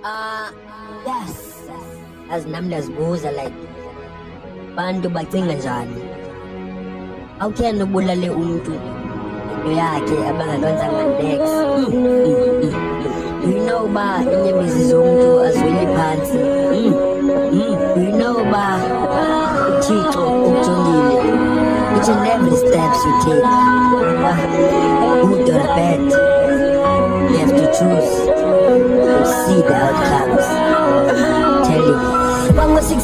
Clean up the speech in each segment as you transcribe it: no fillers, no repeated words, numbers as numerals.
Uh, yes. Azinami ndiyazibuza like bantu bacinga njani. Awutheni ubulale umuntu into yakhe abangalonzanga next. You know ba inyembezi zomuntu azweli phansi. You know ba uThixo ukujongile. Each and every steps you take. Good or bad. You have to choose to see the outcomes. Tell you. Wangu-6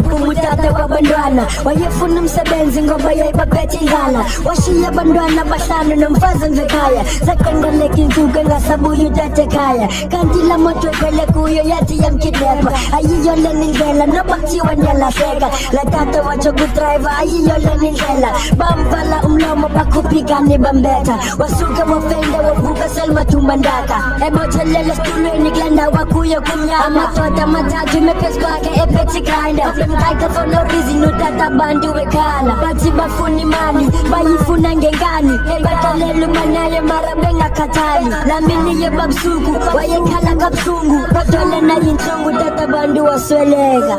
kumutata wabantwana wayefuna umsebenzi ngoba yayibaphethe ingala washiya abantwana abahlanu nomfazi ngekhaya zaqenqeleka insuku engasabuya utata ekhaya kanti la moto ekhwele kuyo yathi yamkidnapha ayiyo lena indlela noba kuthiwa ndiyalahleka la tata watsho kudrayiva ayiyo lena indlela bamvala umlomo bakhuphikani bambetha wasuke wafenda wavuka selimathumba ndaka ebotshelele esitulweni kule ndawo akuyo kumnyama amadoda amathathu imephezu kwakhe ephethe grinder mkakhe for no reason utata abantu bekhala bathi bafuna imali bayifuna ngenkani bakalela umanaye mara bengakhathali lamini yebabusuku wayekhala kabuhlungu kodwa lena yinhlungu tata abantu wasweleka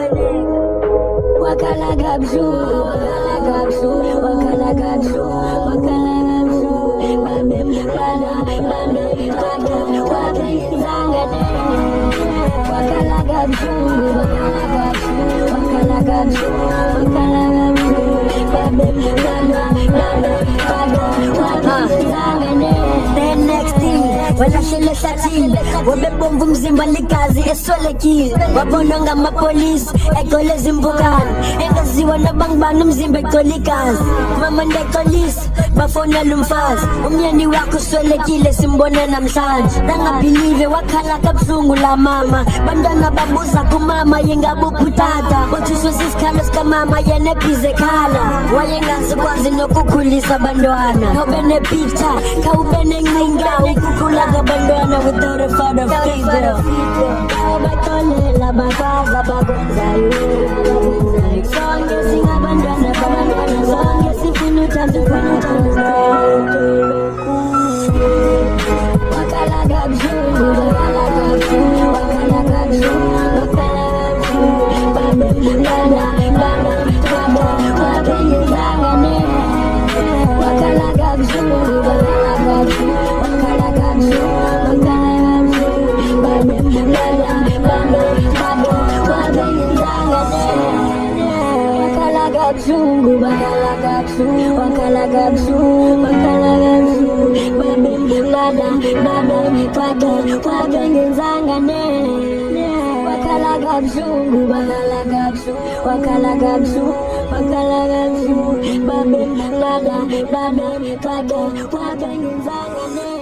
wakhala kabuhlungu wakhala kabuhlungu wakhala kabuhlungu wakhala kabuhlungu bamemhlala bamemhlala wakenzanga wakhala kabuhlungu wakhala kabuhlungu the next thing walahlele ehlathini wabebomva umzimba ligazi eswelekile wabonwa ngamapolisi egcwele ezimpukane engaziwa nabangibani umzimba egcwele igazi mama ndexolisa bafonela umfazi umyeni wakho uswelekile simbone namhlanje nangabhilive wakhala kabuhlungu la mama bantwana babuza kumama yengabuphutata uthiswe sisikhalo sikamama yena ebhize khala wayengazikwazi nokukhulisa abantwana nobe nepicture khawube nencinga ukukhula kwabantwana without a father figure abaxolela bakaza bakwenzayo sonke singabantwana babantwana sonke sifuna uthando wakhala kabuhlungu wakhala kabuhlungu wakhala kabuhlungu wakhala kabuhlungu bamemhlala bamemhlala wakenzanga wakhala kabuhlungu wakhala kabuhlungu wakhala kabuhlungu bamemhlala bamemhlala wakenzanga wakhala kabuhlungu wakhala kabuhlungu wakhala kabuhlungu wakhala kabuhlungu bamemhlala bamemhlala wakenzanga wakhala kabuhlungu wakhala kabuhlungu wakhala kabuhlungu wakhala kabuhlungu bamemhlala bamemhlala wakenzanga